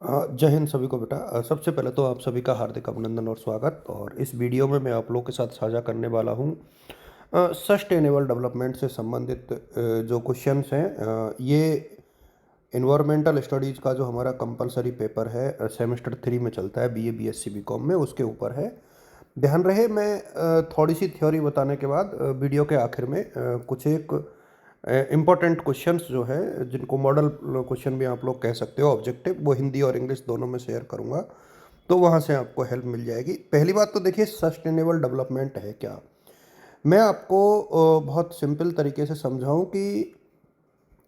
जय हिंद सभी को बेटा। सबसे पहले तो आप सभी का हार्दिक अभिनंदन और स्वागत। और इस वीडियो में मैं आप लोगों के साथ साझा करने वाला हूँ सस्टेनेबल डेवलपमेंट से संबंधित जो क्वेश्चंस हैं। ये इन्वायरमेंटल स्टडीज़ का जो हमारा कंपलसरी पेपर है, सेमेस्टर 3 में चलता है, बीए बीएससी बीकॉम में, उसके ऊपर है। ध्यान रहे, मैं थोड़ी सी थ्योरी बताने के बाद वीडियो के आखिर में कुछ एक इम्पॉर्टेंट क्वेश्चंस जो है, जिनको मॉडल क्वेश्चन भी आप लोग कह सकते हो, ऑब्जेक्टिव, वो हिंदी और इंग्लिश दोनों में शेयर करूंगा, तो वहाँ से आपको हेल्प मिल जाएगी। पहली बात तो देखिए, सस्टेनेबल डेवलपमेंट है क्या। मैं आपको बहुत सिंपल तरीके से समझाऊं कि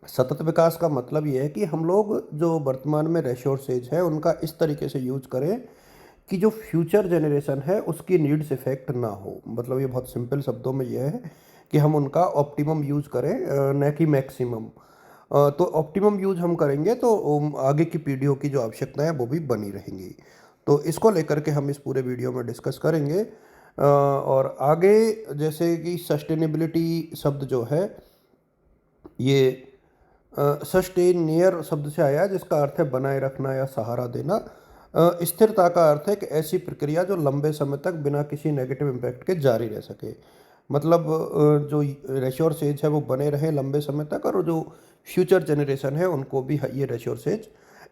सतत विकास का मतलब ये है कि हम लोग जो वर्तमान में रिसोर्सेज है उनका इस तरीके से यूज करें कि जो फ्यूचर जनरेशन है उसकी नीड्स इफेक्ट ना हो। मतलब ये बहुत सिंपल शब्दों में ये है कि हम उनका ऑप्टिमम यूज करें, न कि मैक्सिमम। तो ऑप्टिमम यूज हम करेंगे तो आगे की पीढ़ियों की जो आवश्यकताएं वो भी बनी रहेंगी। तो इसको लेकर के हम इस पूरे वीडियो में डिस्कस करेंगे। और आगे जैसे कि सस्टेनेबिलिटी शब्द जो है, ये सस्टेन नियर शब्द से आया है, जिसका अर्थ है बनाए रखना या सहारा देना। स्थिरता का अर्थ है कि ऐसी प्रक्रिया जो लंबे समय तक बिना किसी नेगेटिव इम्पैक्ट के जारी रह सके। मतलब जो रिसोर्सेज है वो बने रहे लंबे समय तक, और जो फ्यूचर जनरेशन है उनको भी ये रिसोर्सेज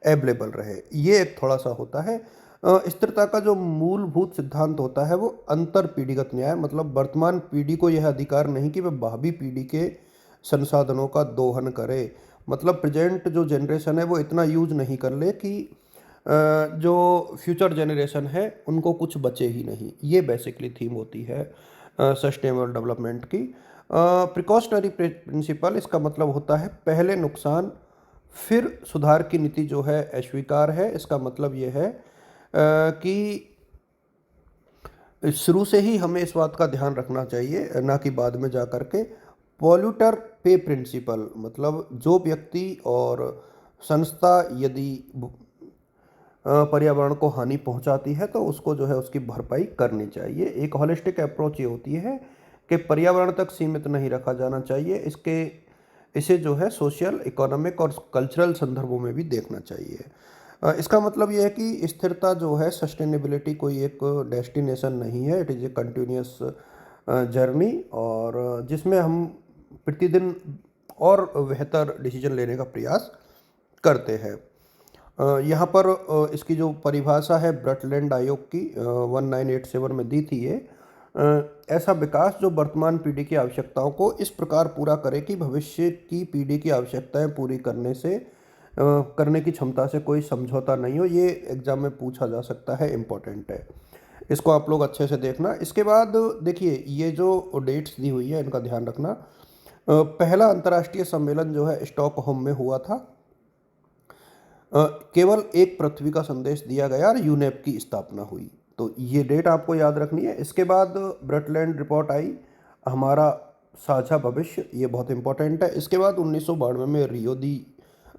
अवेलेबल रहे। ये एक थोड़ा सा होता है। स्थिरता का जो मूलभूत सिद्धांत होता है वो अंतर पीढ़ीगत न्याय। मतलब वर्तमान पीढ़ी को यह अधिकार नहीं कि वह भावी पीढ़ी के संसाधनों का दोहन करे। मतलब प्रेजेंट जो जनरेशन है वो इतना यूज नहीं कर ले कि जो फ्यूचर जनरेशन है उनको कुछ बचे ही नहीं। ये बेसिकली थीम होती है सस्टेनेबल डेवलपमेंट की। प्रिकॉशनरी प्रिंसिपल, इसका मतलब होता है पहले नुकसान फिर सुधार की नीति जो है अस्वीकार है। इसका मतलब ये है कि शुरू से ही हमें इस बात का ध्यान रखना चाहिए, ना कि बाद में जा कर के। पॉल्यूटर पे प्रिंसिपल, मतलब जो व्यक्ति और संस्था यदि पर्यावरण को हानि पहुंचाती है तो उसको जो है उसकी भरपाई करनी चाहिए। एक होलिस्टिक अप्रोच ये होती है कि पर्यावरण तक सीमित नहीं रखा जाना चाहिए, इसे जो है सोशल, इकोनॉमिक और कल्चरल संदर्भों में भी देखना चाहिए। इसका मतलब ये है कि स्थिरता जो है, सस्टेनेबिलिटी कोई एक डेस्टिनेशन नहीं है, it is a continuous journey, और जिसमें हम प्रतिदिन और बेहतर डिसीजन लेने का प्रयास करते हैं। यहाँ पर इसकी जो परिभाषा है ब्रटलैंड आयोग की 1987 में दी थी ये। ऐसा विकास जो वर्तमान पीढ़ी की आवश्यकताओं को इस प्रकार पूरा करे कि भविष्य की पीढ़ी की आवश्यकताएं पूरी करने की क्षमता से कोई समझौता नहीं हो। ये एग्जाम में पूछा जा सकता है, इम्पोर्टेंट है, इसको आप लोग अच्छे से देखना। इसके बाद देखिए, ये जो डेट्स दी हुई है इनका ध्यान रखना। पहला अंतर्राष्ट्रीय सम्मेलन जो है स्टॉकहोम में हुआ था। केवल एक पृथ्वी का संदेश दिया गया और यूनेप की स्थापना हुई। तो ये डेट आपको याद रखनी है। इसके बाद ब्रटलैंड रिपोर्ट आई, हमारा साझा भविष्य, ये बहुत इंपॉर्टेंट है। इसके बाद 1992 में रियो दी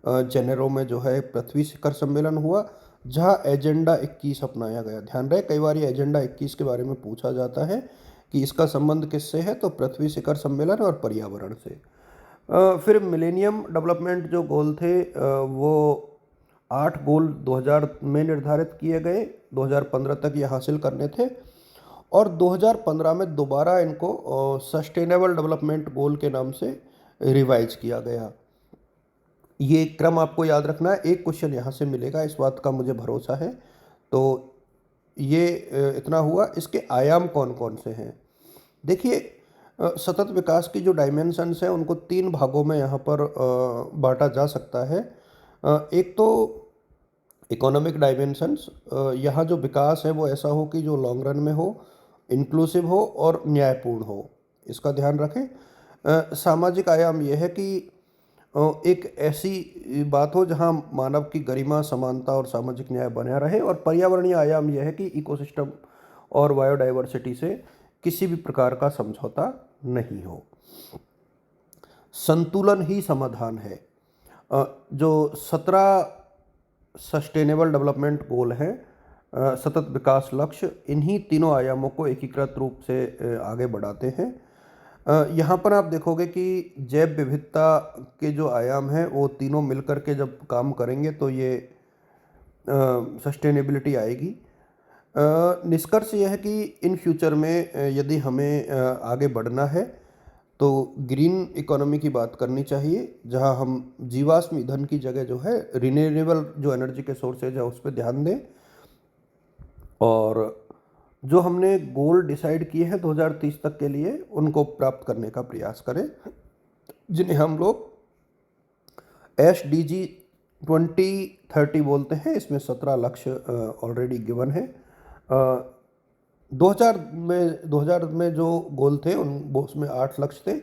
जेनेरो में जो है पृथ्वी शिखर सम्मेलन हुआ, जहाँ एजेंडा 21 अपनाया गया। ध्यान रहे, कई बार ये एजेंडा 21 के बारे में पूछा जाता है कि इसका संबंध किससे है, तो पृथ्वी शिखर सम्मेलन और पर्यावरण से। फिर मिलेनियम डेवलपमेंट जो गोल थे, वो 8 गोल 2000 में निर्धारित किए गए, 2015 तक ये हासिल करने थे, और 2015 में दोबारा इनको सस्टेनेबल डेवलपमेंट गोल के नाम से रिवाइज किया गया। ये क्रम आपको याद रखना है, एक क्वेश्चन यहाँ से मिलेगा, इस बात का मुझे भरोसा है। तो ये इतना हुआ। इसके आयाम कौन कौन से हैं, देखिए। सतत विकास की जो डायमेंशंस हैं उनको 3 भागों में यहाँ पर बांटा जा सकता है। एक तो इकोनॉमिक डायमेंशंस, यहाँ जो विकास है वो ऐसा हो कि जो लॉन्ग रन में हो, इंक्लूसिव हो और न्यायपूर्ण हो, इसका ध्यान रखें। सामाजिक आयाम यह है कि एक ऐसी बात हो जहाँ मानव की गरिमा, समानता और सामाजिक न्याय बना रहे। और पर्यावरणीय आयाम यह है कि इकोसिस्टम और बायोडाइवर्सिटी से किसी भी प्रकार का समझौता नहीं हो। संतुलन ही समाधान है। जो 17 सस्टेनेबल डेवलपमेंट गोल हैं, सतत विकास लक्ष्य, इन्हीं तीनों आयामों को एकीकृत रूप से आगे बढ़ाते हैं। यहाँ पर आप देखोगे कि जैव विविधता के जो आयाम हैं वो तीनों मिलकर के जब काम करेंगे तो ये सस्टेनेबिलिटी आएगी। निष्कर्ष यह है कि इन फ्यूचर में यदि हमें आगे बढ़ना है तो ग्रीन इकोनॉमी की बात करनी चाहिए, जहां हम जीवाश्म ईंधन की जगह जो है रिन्यूएबल जो एनर्जी के सोर्सेज है उस पर ध्यान दें, और जो हमने गोल डिसाइड किए हैं 2030 तक के लिए उनको प्राप्त करने का प्रयास करें, जिन्हें हम लोग SDG 2030 बोलते हैं। इसमें 17 लक्ष्य ऑलरेडी गिवन है। 2000 में जो गोल थे उसमें 8 लक्ष्य थे,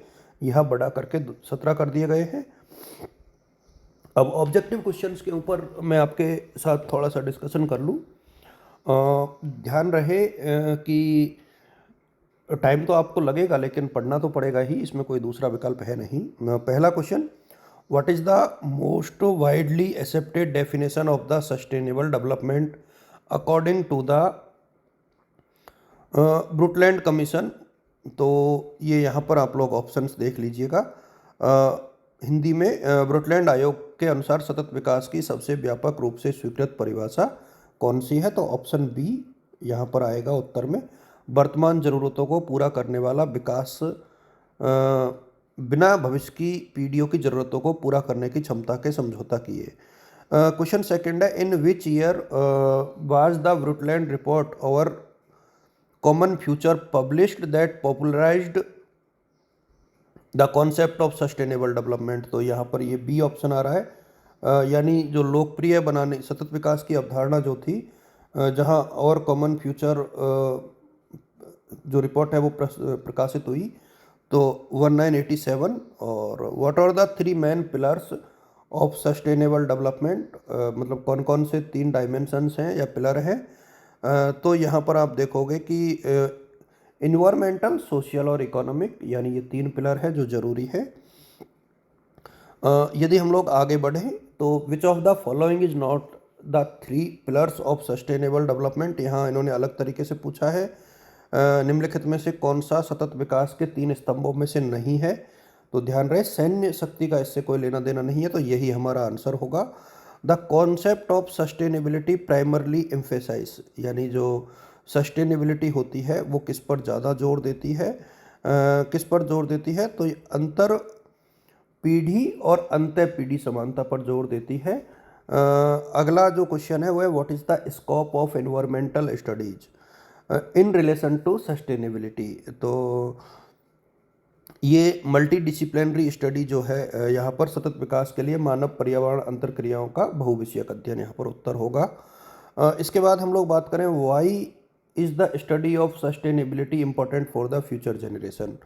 यह बढ़ा करके 17 कर दिए गए हैं। अब ऑब्जेक्टिव क्वेश्चंस के ऊपर मैं आपके साथ थोड़ा सा डिस्कशन कर लूँ। ध्यान रहे कि टाइम तो आपको लगेगा लेकिन पढ़ना तो पड़ेगा ही, इसमें कोई दूसरा विकल्प है नहीं। पहला question, what is the most widely accepted definition of the sustainable development according to the Brundtland commission. तो ये यहाँ पर आप लोग ऑप्शंस देख लीजिएगा। हिंदी में ब्रुटलैंड आयोग के अनुसार सतत विकास की सबसे व्यापक रूप से स्वीकृत परिभाषा कौन सी है? तो ऑप्शन बी यहाँ पर आएगा उत्तर में। वर्तमान ज़रूरतों को पूरा करने वाला विकास बिना भविष्य की पीढ़ियों की ज़रूरतों को पूरा करने की क्षमता के समझौता किए। क्वेश्चन सेकंड है, in which year was the Brundtland report our common future published that popularized the concept of sustainable development. तो यहाँ पर ये बी ऑप्शन आ रहा है, यानी जो लोकप्रिय बनाने सतत विकास की अवधारणा जो थी, जहाँ और कॉमन फ्यूचर जो रिपोर्ट है वो प्रकाशित हुई तो 1987। और what are the 3 main pillars of sustainable development, मतलब कौन कौन से 3 डायमेंशंस हैं या पिलर हैं? तो यहाँ पर आप देखोगे कि इन्वायरमेंटल, सोशल और इकोनॉमिक, यानी ये 3 पिलर है जो ज़रूरी है। यदि हम लोग आगे बढ़ें तो विच of the following is not the 3 pillars of sustainable development, यहाँ इन्होंने अलग तरीके से पूछा है। निम्नलिखित में से कौन सा सतत विकास के 3 स्तंभों में से नहीं है? तो ध्यान रहे सैन्य शक्ति का इससे कोई लेना देना नहीं है, तो यही हमारा आंसर होगा। The concept of sustainability primarily emphasise, यानी जो सस्टेनेबिलिटी होती है वो किस पर ज़्यादा जोर देती है? किस पर जोर देती है? तो अंतर पीढ़ी और अंत्य पीढ़ी समानता पर जोर देती है। अगला जो क्वेश्चन है वो है, what is the scope of environmental studies in relation to sustainability. तो ये मल्टी डिसिप्लिनरी स्टडी जो है यहाँ पर सतत विकास के लिए मानव पर्यावरण अंतरक्रियाओं का बहुविषयक अध्ययन यहाँ पर उत्तर होगा। इसके बाद हम लोग बात करें, why is the study of sustainability important for the future generation.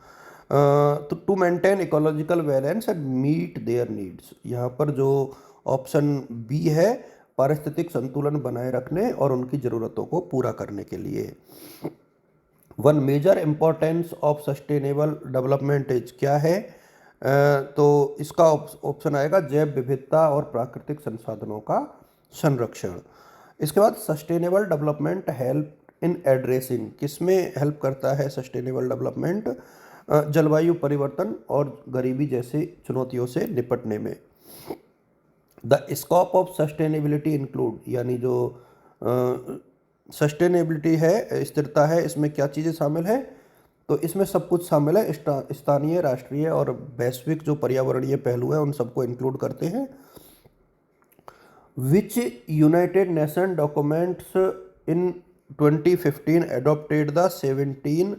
तो to maintain ecological balance and meet their needs, यहाँ पर जो ऑप्शन बी है, पारिस्थितिक संतुलन बनाए रखने और उनकी ज़रूरतों को पूरा करने के लिए। One major importance of sustainable development is, क्या है? तो इसका ऑप्शन आएगा जैव विविधता और प्राकृतिक संसाधनों का संरक्षण। इसके बाद sustainable development help in addressing, किसमें हेल्प करता है सस्टेनेबल डेवलपमेंट? जलवायु परिवर्तन और गरीबी जैसी चुनौतियों से निपटने में। The scope of sustainability include, यानी जो सस्टेनेबिलिटी है, स्थिरता है, इसमें क्या चीज़ें शामिल हैं? तो इसमें सब कुछ शामिल है। स्थानीय, राष्ट्रीय और वैश्विक जो पर्यावरणीय पहलू है उन सबको इंक्लूड करते हैं। Which united nation documents in 2015 adopted the 17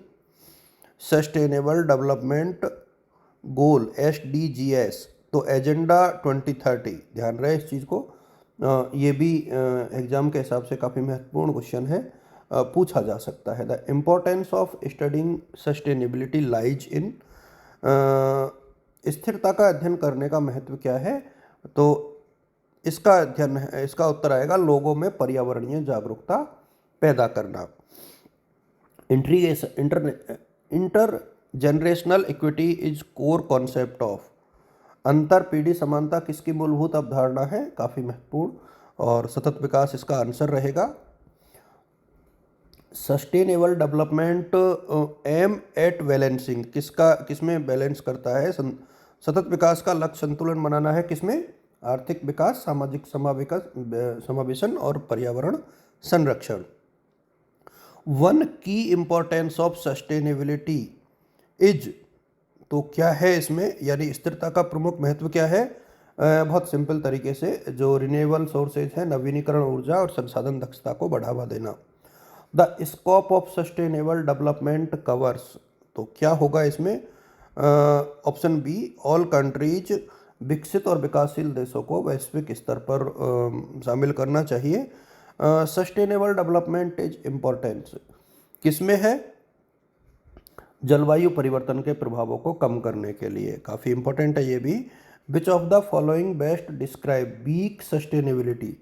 sustainable development goal SDGs। तो एजेंडा 2030, ध्यान रहे इस चीज़ को, ये भी एग्ज़ाम के हिसाब से काफ़ी महत्वपूर्ण क्वेश्चन है, पूछा जा सकता है। The importance of studying sustainability lies in, स्थिरता का अध्ययन करने का महत्व क्या है? तो इसका अध्ययन है, इसका उत्तर आएगा लोगों में पर्यावरणीय जागरूकता पैदा करना। Inter generational equity is core concept of, अंतर पीढ़ी समानता किसकी मूलभूत अवधारणा है? काफ़ी महत्वपूर्ण, और सतत विकास इसका आंसर रहेगा। Sustainable development aim at balancing, किसमें बैलेंस करता है? सतत विकास का लक्ष्य संतुलन बनाना है, किसमें? आर्थिक विकास, सामाजिक समावेशन और पर्यावरण संरक्षण। वन की इम्पोर्टेंस ऑफ सस्टेनेबिलिटी इज, तो क्या है इसमें, यानी स्थिरता का प्रमुख महत्व क्या है? बहुत सिंपल तरीके से जो रिन्यूएबल सोर्सेज है, नवीनीकरण ऊर्जा और संसाधन दक्षता को बढ़ावा देना। The scope of sustainable development covers, तो क्या होगा इसमें? ऑप्शन बी, ऑल कंट्रीज, विकसित और विकासशील देशों को वैश्विक स्तर पर शामिल करना चाहिए। सस्टेनेबल डेवलपमेंट इज इम्पोर्टेंस किसमें है? जलवायु परिवर्तन के प्रभावों को कम करने के लिए, काफ़ी इंपॉर्टेंट है ये भी। Which of the following best describe weak sustainability,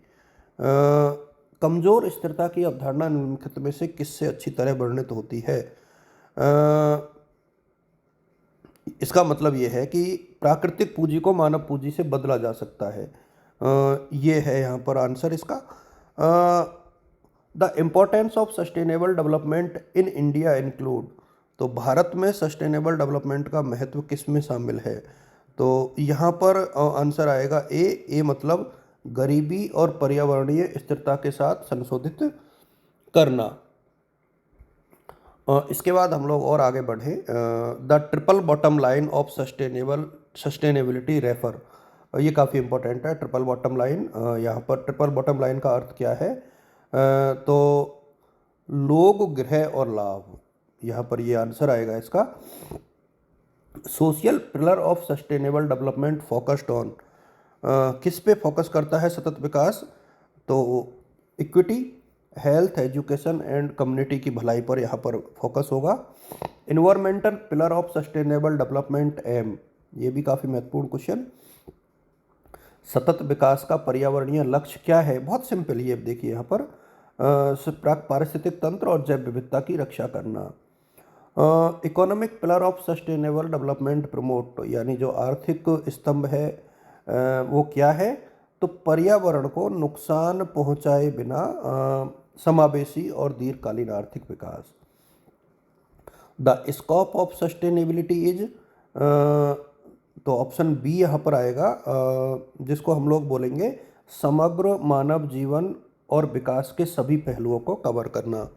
कमज़ोर स्थिरता की अवधारणा निम्नलिखित में से किससे अच्छी तरह वर्णित होती है? इसका मतलब ये है कि प्राकृतिक पूंजी को मानव पूंजी से बदला जा सकता है। ये है यहाँ पर आंसर इसका। The importance of sustainable development in India include, तो भारत में सस्टेनेबल डेवलपमेंट का महत्व किस में शामिल है? तो यहाँ पर आंसर आएगा ए मतलब गरीबी और पर्यावरणीय स्थिरता के साथ संशोधित करना। इसके बाद हम लोग और आगे बढ़े। The triple bottom line of sustainability refer, ये काफ़ी इंपॉर्टेंट है। ट्रिपल बॉटम लाइन, यहाँ पर ट्रिपल बॉटम लाइन का अर्थ क्या है? तो लोग, गृह और लाभ, यहाँ पर ये आंसर आएगा इसका। Social pillar of sustainable development focused on, किस पे फोकस करता है सतत विकास? तो equity, health, education and community की भलाई पर यहाँ पर फोकस होगा। Environmental pillar of sustainable development aim, ये भी काफ़ी महत्वपूर्ण क्वेश्चन। सतत विकास का पर्यावरणीय लक्ष्य क्या है? बहुत सिंपल, ये देखिए यहाँ पर पारिस्थितिक तंत्र और जैव विविधता की रक्षा करना। Economic pillar of sustainable development promote, यानी जो आर्थिक स्तंभ है वो क्या है? तो पर्यावरण को नुकसान पहुंचाए बिना समावेशी और दीर्घकालीन आर्थिक विकास। The scope of sustainability is, तो ऑप्शन बी यहाँ पर आएगा, जिसको हम लोग बोलेंगे समग्र मानव जीवन और विकास के सभी पहलुओं को कवर करना।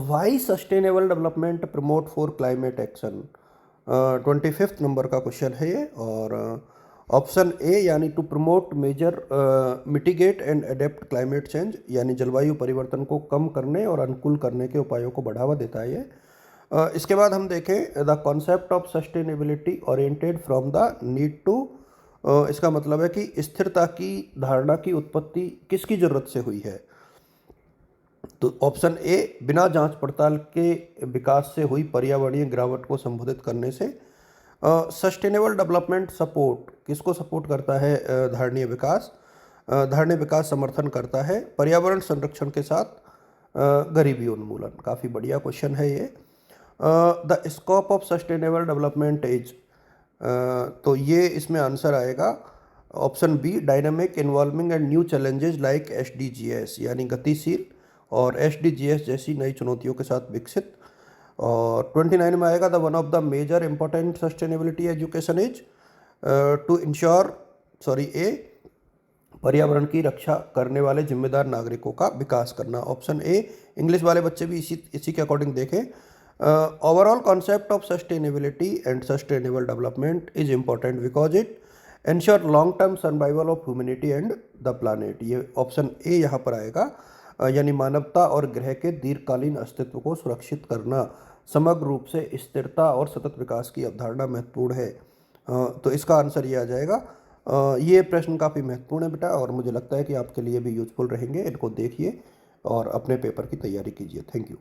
Why sustainable development promote for climate action, 25 नंबर का क्वेश्चन है ये। और ऑप्शन ए यानी to promote major mitigate and adapt climate change, यानी जलवायु परिवर्तन को कम करने और अनुकूल करने के उपायों को बढ़ावा देता है ये। इसके बाद हम देखें the concept of sustainability oriented from the need to, इसका मतलब है कि स्थिरता की धारणा की उत्पत्ति किसकी ज़रूरत से हुई है? तो ऑप्शन ए, बिना जांच पड़ताल के विकास से हुई पर्यावरणीय गिरावट को संबोधित करने से। सस्टेनेबल डेवलपमेंट सपोर्ट किसको सपोर्ट करता है? धारणीय विकास समर्थन करता है पर्यावरण संरक्षण के साथ गरीबी उन्मूलन। काफ़ी बढ़िया क्वेश्चन है ये। The scope of sustainable development is, तो ये इसमें आंसर आएगा option B, dynamic involving and new challenges like SDGs, यानी गतिशील और SDGs जैसी नई चुनौतियों के साथ विकसित। और 29 में आएगा the one of the major important sustainability education is to ensure, a, पर्यावरण की रक्षा करने वाले जिम्मेदार नागरिकों का विकास करना। ऑप्शन ए, इंग्लिश वाले बच्चे भी इसी के अकॉर्डिंग देखें। Overall concept of sustainability and sustainable development is important because it ensure long term survival of humanity and the planet. ये ऑप्शन ए यहाँ पर आएगा, यानी मानवता और ग्रह के दीर्घकालीन अस्तित्व को सुरक्षित करना। समग्र रूप से स्थिरता और सतत विकास की अवधारणा महत्वपूर्ण है। तो इसका आंसर ये आ जाएगा। ये प्रश्न काफ़ी महत्वपूर्ण है बेटा, और मुझे लगता है कि आपके लिए भी यूजफुल रहेंगे। इनको देखिए और अपने पेपर की तैयारी कीजिए। Thank you.